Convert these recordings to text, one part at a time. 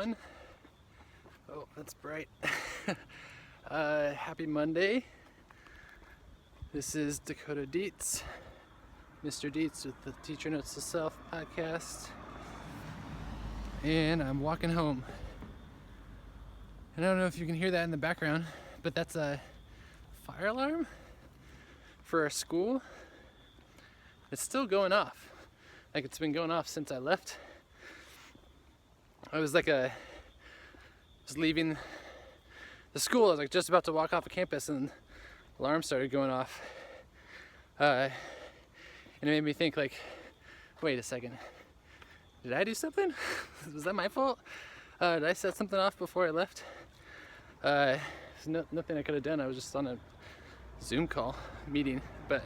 everyone. Oh, that's bright. Happy Monday. This is Dakota Dietz, Mr. Dietz with the Teacher Notes to Self podcast. And I'm walking home. And I don't know if you can hear that in the background, but that's a fire alarm for our school. It's still going off. Like it's been going off since I left. I was leaving the school. I was like just about to walk off of campus and the alarm started going off. And it made me think like, wait a second. Did I do something? Was that my fault? Did I set something off before I left? There's nothing I could have done. I was just on a Zoom call meeting, but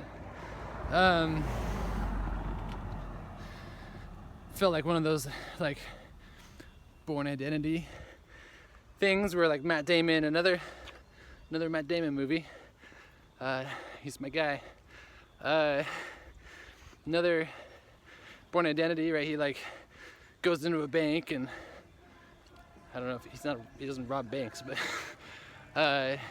felt like one of those like Born Identity things where like Matt Damon, another Matt Damon movie. He's my guy. Another Born Identity, right? He like goes into a bank and I don't know if he doesn't rob banks, but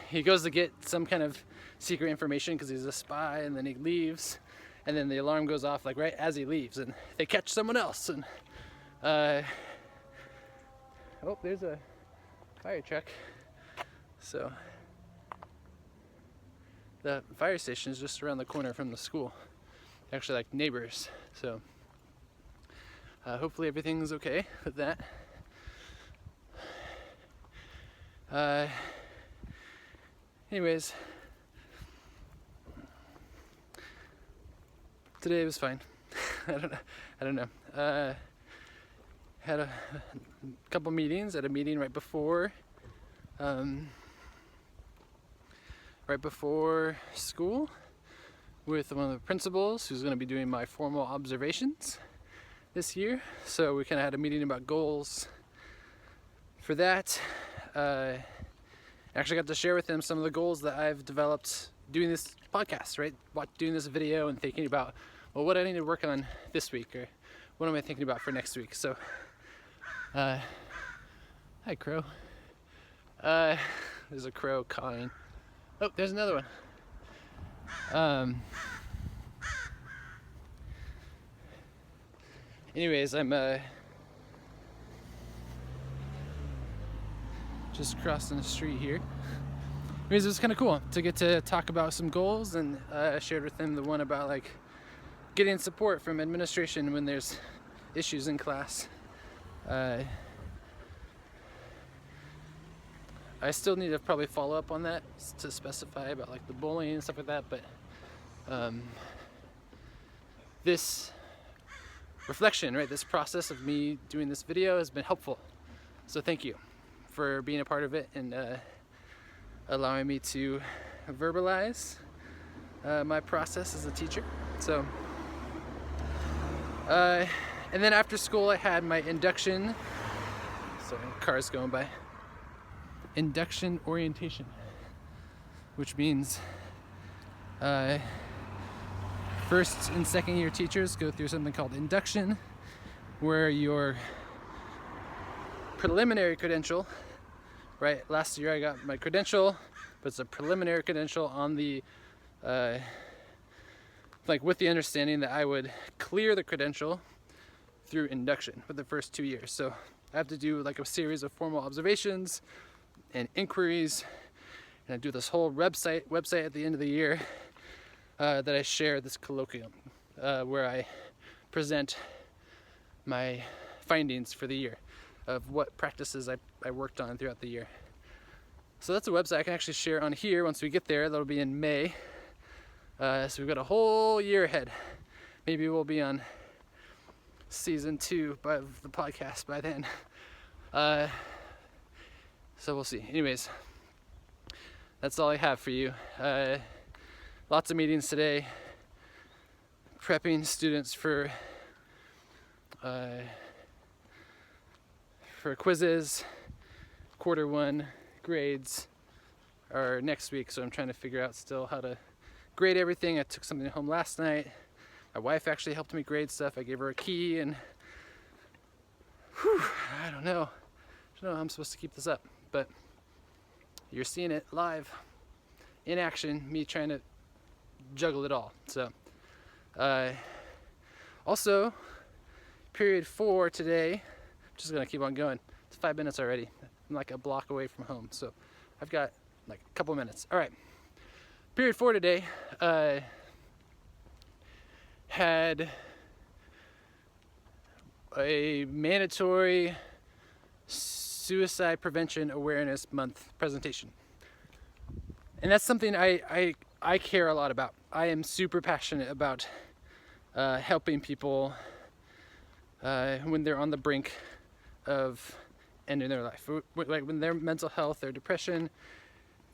he goes to get some kind of secret information because he's a spy, and then he leaves, and then the alarm goes off like right as he leaves, and they catch someone else, and oh, there's a fire truck. So the fire station is just around the corner from the school. Actually, like neighbors. So hopefully everything's okay with that. Anyways, today was fine. I don't know. Had a couple meetings. Had a meeting right before school with one of the principals who's going to be doing my formal observations this year. So we kind of had a meeting about goals for that. I actually got to share with him some of the goals that I've developed doing this podcast, right? Doing this video and thinking about, well, what I need to work on this week, or what am I thinking about for next week? So, hi crow. There's a crow cawing. Oh, there's another one. Anyways, I'm just crossing the street here. Anyways, it was kind of cool to get to talk about some goals, and I shared with them the one about like getting support from administration when there's issues in class. I still need to probably follow up on that to specify about like the bullying and stuff like that, but this reflection, right, this process of me doing this video has been helpful. So thank you for being a part of it and allowing me to verbalize my process as a teacher. So, and then after school I had my induction, sorry, cars going by, induction orientation, which means first and second year teachers go through something called induction, where your preliminary credential, right? Last year I got my credential, but it's a preliminary credential on the, like with the understanding that I would clear the credential through induction for the first 2 years. So I have to do like a series of formal observations and inquiries, and I do this whole website at the end of the year that I share this colloquium where I present my findings for the year of what practices I worked on throughout the year. So that's a website I can actually share on here once we get there. That'll be in May. So we've got a whole year ahead. Maybe we'll be on season 2 of the podcast by then. So we'll see. Anyways, that's all I have for you. Lots of meetings today, prepping students for quizzes. Quarter 1 grades are next week, so I'm trying to figure out still how to grade everything. I took something home last night. My wife actually helped me grade stuff. I gave her a key, and I don't know. There's know how I'm supposed to keep this up, but you're seeing it live in action, me trying to juggle it all. So also period 4 today, I'm just gonna keep on going. It's 5 minutes already. I'm like a block away from home, so I've got like a couple minutes. All right, period 4 today had a mandatory suicide prevention awareness month presentation, and that's something I care a lot about. I am super passionate about helping people when they're on the brink of ending their life, like when their mental health, their depression,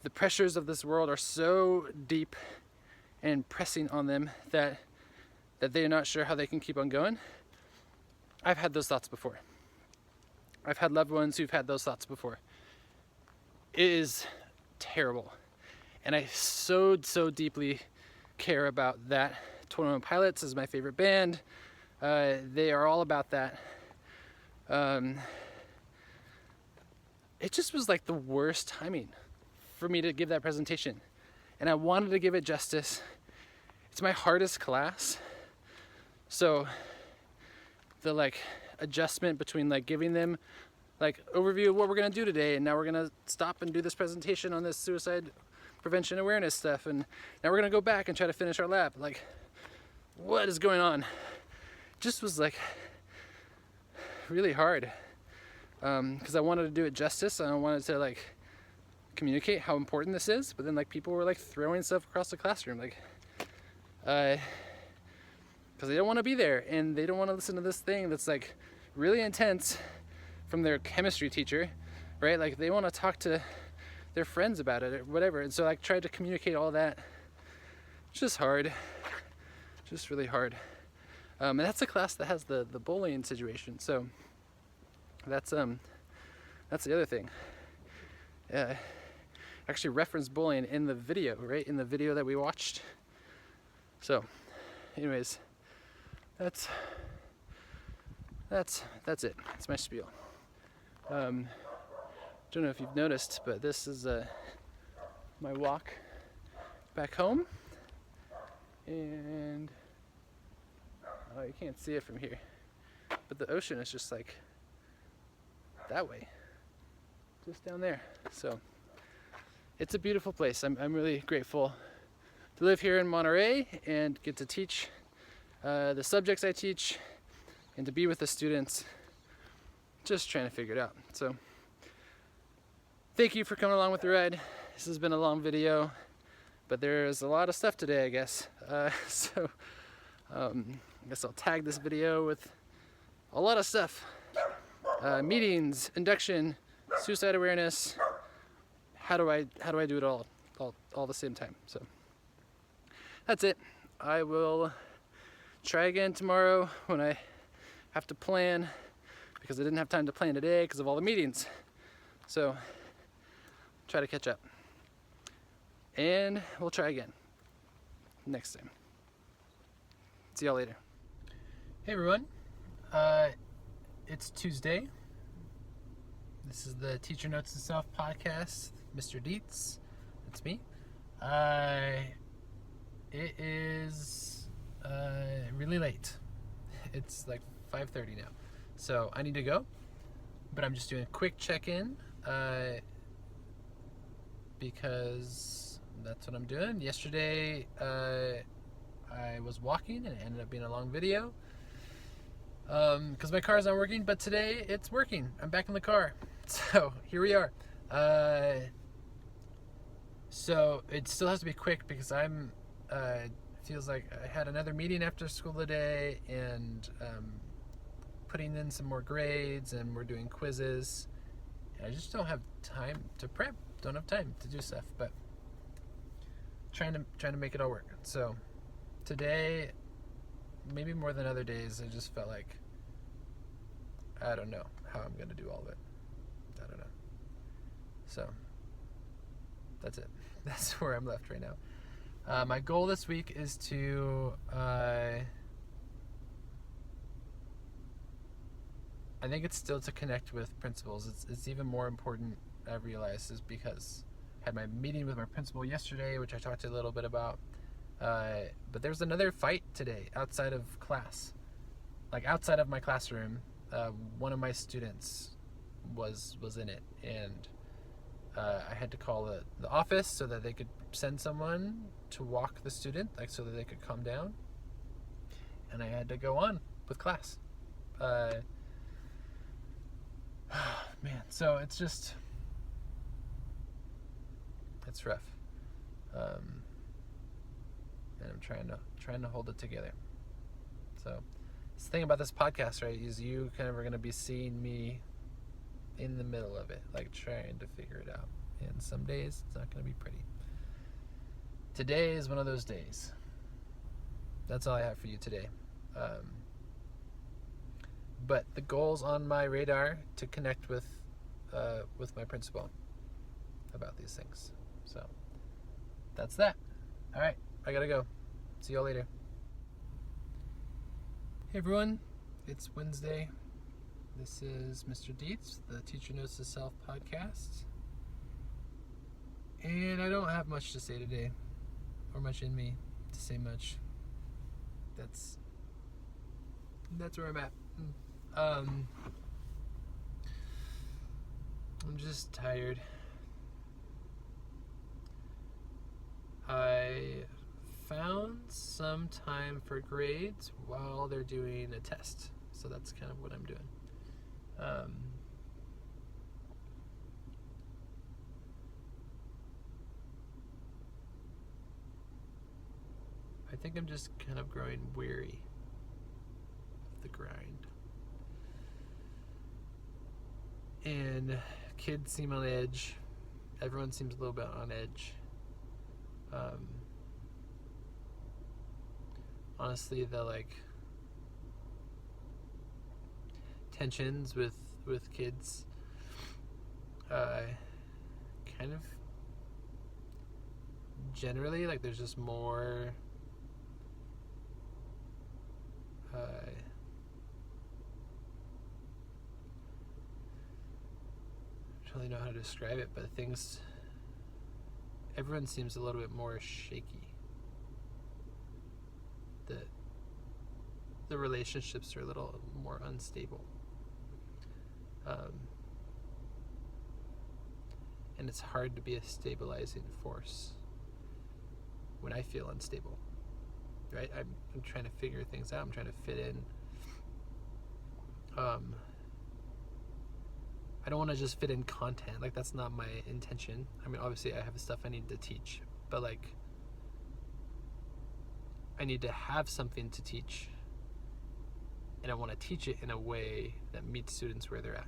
the pressures of this world are so deep and pressing on them that they're not sure how they can keep on going. I've had those thoughts before. I've had loved ones who've had those thoughts before. It is terrible. And I so deeply care about that. 21 Pilots is my favorite band. They are all about that. It just was like the worst timing for me to give that presentation. And I wanted to give it justice. It's my hardest class. So the like adjustment between like giving them like overview of what we're gonna do today, and now we're gonna stop and do this presentation on this suicide prevention awareness stuff, and now we're gonna go back and try to finish our lab. Like, what is going on? Just was like really hard because I wanted to do it justice, and I wanted to like communicate how important this is, but then like people were like throwing stuff across the classroom, like because they don't want to be there and they don't want to listen to this thing that's like really intense from their chemistry teacher, right? Like they want to talk to their friends about it or whatever. And so I tried to communicate all that. It's just hard, just really hard. And that's a class that has the bullying situation. So that's the other thing. Actually referenced bullying in the video, right? In the video that we watched. So anyways, that's it. That's my spiel. Don't know if you've noticed, but this is my walk back home, and you can't see it from here, but the ocean is just like that way, just down there. So it's a beautiful place. I'm really grateful to live here in Monterey and get to teach the subjects I teach and to be with the students, just trying to figure it out. So thank you for coming along with the ride. This has been a long video, but there's a lot of stuff today, I guess. So I guess I'll tag this video with a lot of stuff. Meetings, induction, suicide awareness. How do I do it all the same time? So that's it. I will try again tomorrow when I have to plan, because I didn't have time to plan today because of all the meetings. So try to catch up, and we'll try again next time. See y'all later. Hey everyone, it's Tuesday. This is the Teacher Notes to Self podcast, Mr. Dietz. It's me. It is really late. It's like 5:30 now, so I need to go, but I'm just doing a quick check-in because that's what I'm doing. Yesterday I was walking and it ended up being a long video because my car is not working, but today it's working. I'm back in the car, so here we are. So it still has to be quick because I'm feels like I had another meeting after school today, and putting in some more grades, and we're doing quizzes, and I just don't have time to prep, don't have time to do stuff, but trying to make it all work. So today, maybe more than other days, I just felt like I don't know how I'm gonna do all of it. I don't know. So that's it. That's where I'm left right now. My goal this week is to I think it's still to connect with principals. It's even more important, I realize, is because I had my meeting with my principal yesterday, which I talked a little bit about. But there's another fight today outside of class. Like outside of my classroom, one of my students was in it, and I had to call the office so that they could send someone to walk the student, like so that they could calm down. And I had to go on with class. Man, so it's rough. And I'm trying to hold it together. So the thing about this podcast, right, is you kind of are going to be seeing me in the middle of it, like trying to figure it out. And some days it's not going to be pretty. Today is one of those days. That's all I have for you today. But the goal's on my radar to connect with my principal about these things. So that's that. All right, I gotta go. See y'all later. Hey everyone, it's Wednesday. This is Mr. Dietz, the Teacher Notes to Self podcast. And I don't have much to say today, or much in me to say much. That's where I'm at. I'm just tired. I found some time for grades while they're doing a test, so that's kind of what I'm doing. I think I'm just kind of growing weary of the grind. And kids seem on edge. Everyone seems a little bit on edge. Honestly, the tensions with kids kind of generally, there's just more I don't really know how to describe it, but everyone seems a little bit more shaky. The relationships are a little more unstable. And it's hard to be a stabilizing force when I feel unstable, right? I'm trying to figure things out. I'm trying to fit in. I don't want to just fit in content. That's not my intention. I mean, obviously I have stuff I need to teach, but I need to have something to teach, and I want to teach it in a way that meets students where they're at.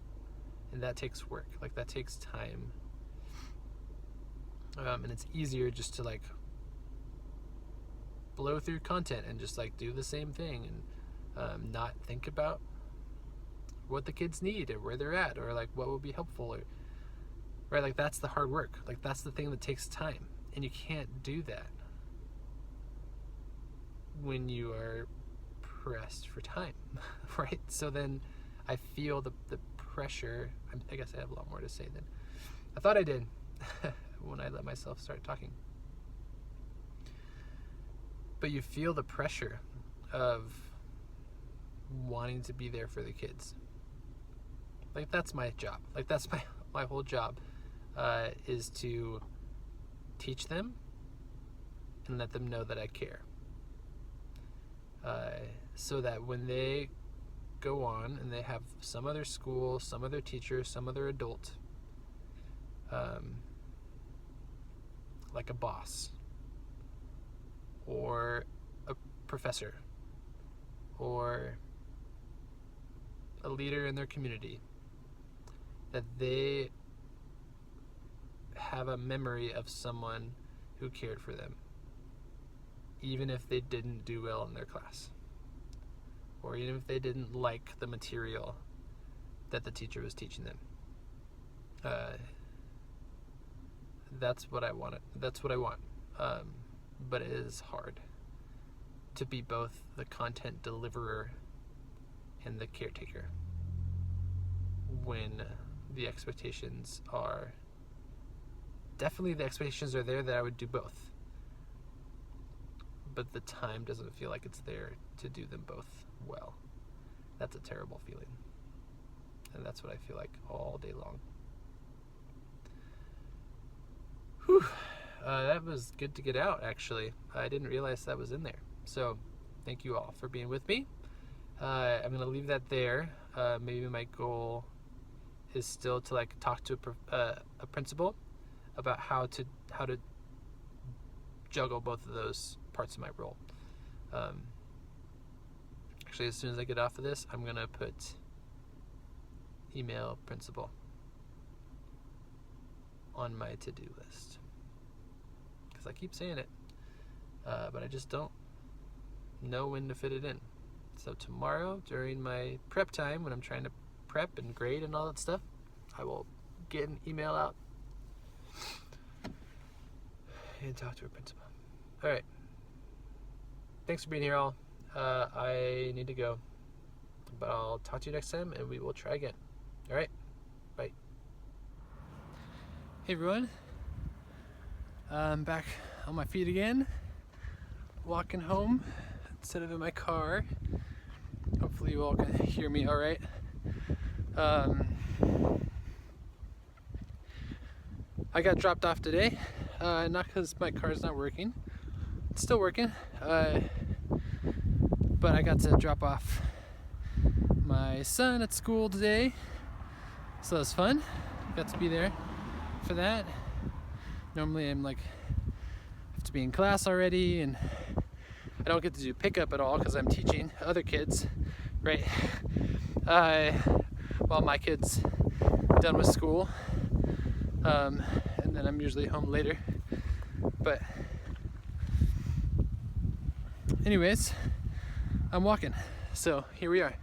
And that takes work. That takes time. And it's easier just to blow through content and just do the same thing and not think about what the kids need or where they're at or what will be helpful, or right, that's the hard work. That's the thing that takes time, and you can't do that when you are pressed for time, right? So then I feel the pressure. I guess I have a lot more to say than I thought I did when I let myself start talking. But you feel the pressure of wanting to be there for the kids. That's my job. That's my whole job, is to teach them and let them know that I care. So that when they go on and they have some other school, some other teacher, some other adult, like a boss or a professor or a leader in their community, that they have a memory of someone who cared for them, even if they didn't do well in their class, or even if they didn't like the material that the teacher was teaching them. That's what I want. But it is hard to be both the content deliverer and the caretaker. when the expectations are there that I would do both, but the time doesn't feel like it's there to do them both well. That's a terrible feeling, and that's what I feel like all day long. Whew. That was good to get out, actually. I didn't realize that was in there. So thank you all for being with me. I'm going to leave that there. Maybe my goal is still to like talk to a principal about how to juggle both of those parts of my role. Actually, as soon as I get off of this, I'm going to put email principal on my to-do list, because I keep saying it, but I just don't know when to fit it in. So tomorrow, during my prep time, when I'm trying to prep and grade and all that stuff, I will get an email out and talk to a principal. All right. Thanks for being here, all. I need to go, but I'll talk to you next time, and we will try again. All right. Bye. Hey, everyone. I'm back on my feet again, walking home instead of in my car. Hopefully you all can hear me all right. I got dropped off today, not because my car's not working. It's still working, but I got to drop off my son at school today, so that was fun. Got to be there for that. Normally I'm like, have to be in class already, and I don't get to do pickup at all because I'm teaching other kids, right? While my kid's done with school, and then I'm usually home later. But anyways, I'm walking, so here we are.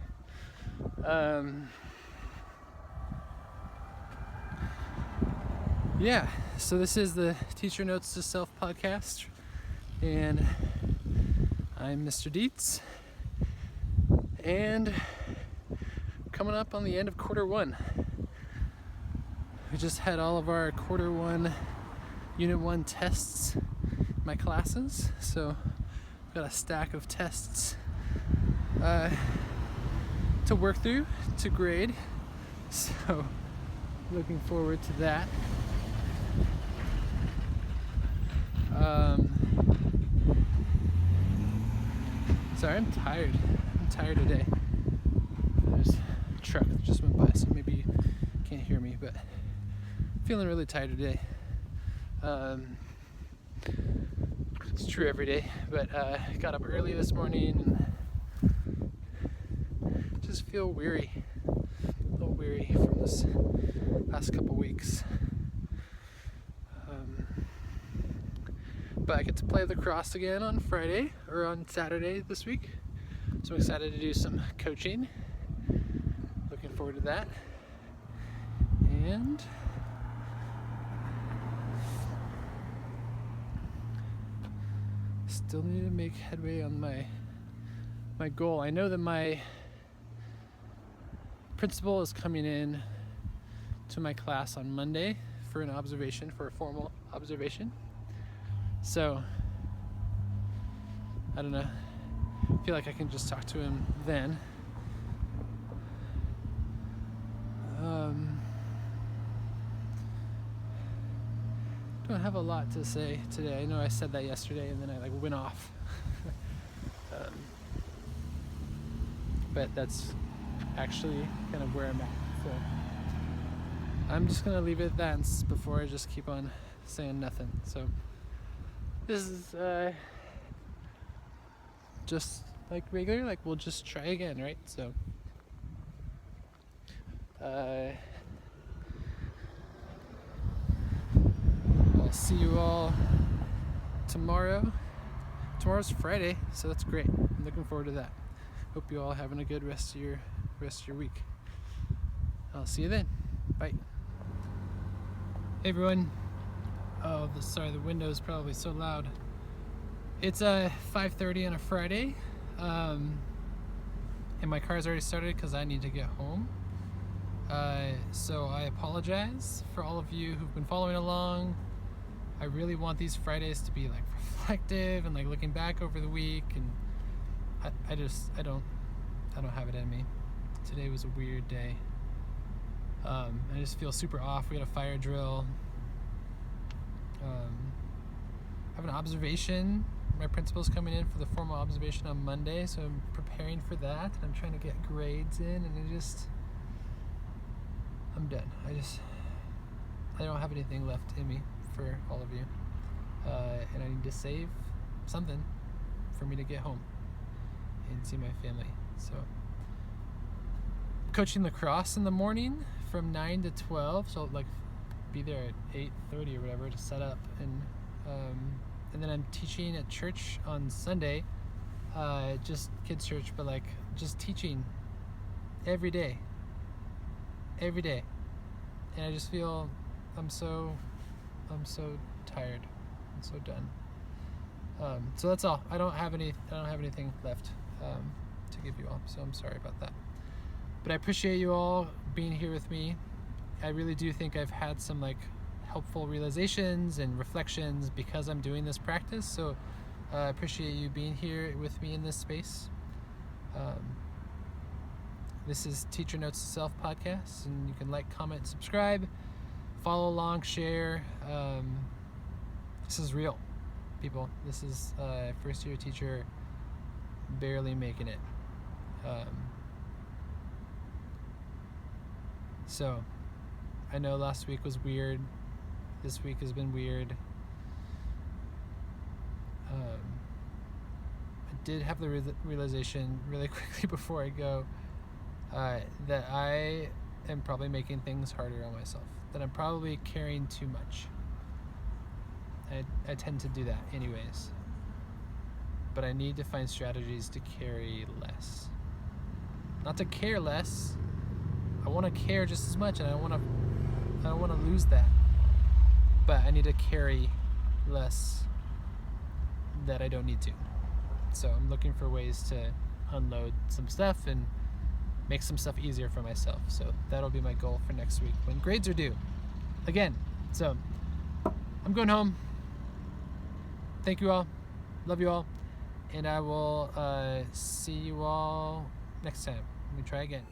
Yeah, so this is the Teacher Notes to Self podcast, and I'm Mr. Dietz, and coming up on the end of quarter one. We just had all of our quarter one, unit one tests in my classes, so I've got a stack of tests to work through, to grade, so looking forward to that. Sorry, I'm tired. I'm tired today. There's a truck that just went by, so maybe you can't hear me, but I'm feeling really tired today. It's true every day, but got up early this morning and just feel weary. A little weary from this last couple weeks. But I get to play lacrosse again on Friday, or on Saturday this week. So I'm excited to do some coaching. Looking forward to that. And still need to make headway on my goal. I know that my principal is coming in to my class on Monday for a formal observation. So, I don't know, I feel like I can just talk to him then. Don't have a lot to say today. I know I said that yesterday and then I went off. But that's actually kind of where I'm at. So I'm just gonna leave it at that before I just keep on saying nothing. So this is just like regular, like we'll just try again, right? So I'll see you all tomorrow. Tomorrow's Friday, so that's great. I'm looking forward to that. Hope you all having a good rest of your week. I'll see you then. Bye. Hey everyone. Oh, sorry, the window is probably so loud. It's 5:30 on a Friday, and my car's already started because I need to get home. So I apologize for all of you who've been following along. I really want these Fridays to be like reflective and like looking back over the week, and I don't have it in me. Today was a weird day. I just feel super off. We had a fire drill. I have an observation. My principal's coming in for the formal observation on Monday, so I'm preparing for that. I'm trying to get grades in, and I'm done. I don't have anything left in me for all of you, and I need to save something for me to get home and see my family. So coaching lacrosse in the morning from 9 to 12, so like be there at 8:30 or whatever to set up, and then I'm teaching at church on Sunday, just kids church, but like just teaching every day, and I just feel I'm so tired. I'm so done. So that's all. I don't have anything left to give you all, so I'm sorry about that. But I appreciate you all being here with me. I really do think I've had some like helpful realizations and reflections because I'm doing this practice. So I appreciate you being here with me in this space. This is Teacher Notes to Self podcast, and you can like, comment, subscribe, follow along, share. This is real, people. This is first year teacher barely making it. So I know last week was weird. This week has been weird. I did have the realization really quickly before I go that I am probably making things harder on myself, that I'm probably carrying too much. I tend to do that anyways, but I need to find strategies to carry less. Not to care less. I want to care just as much, and I don't want to lose that, but I need to carry less that I don't need to. So I'm looking for ways to unload some stuff and make some stuff easier for myself. So that'll be my goal for next week when grades are due again. So I'm going home. Thank you all. Love you all. And I will see you all next time. Let me try again.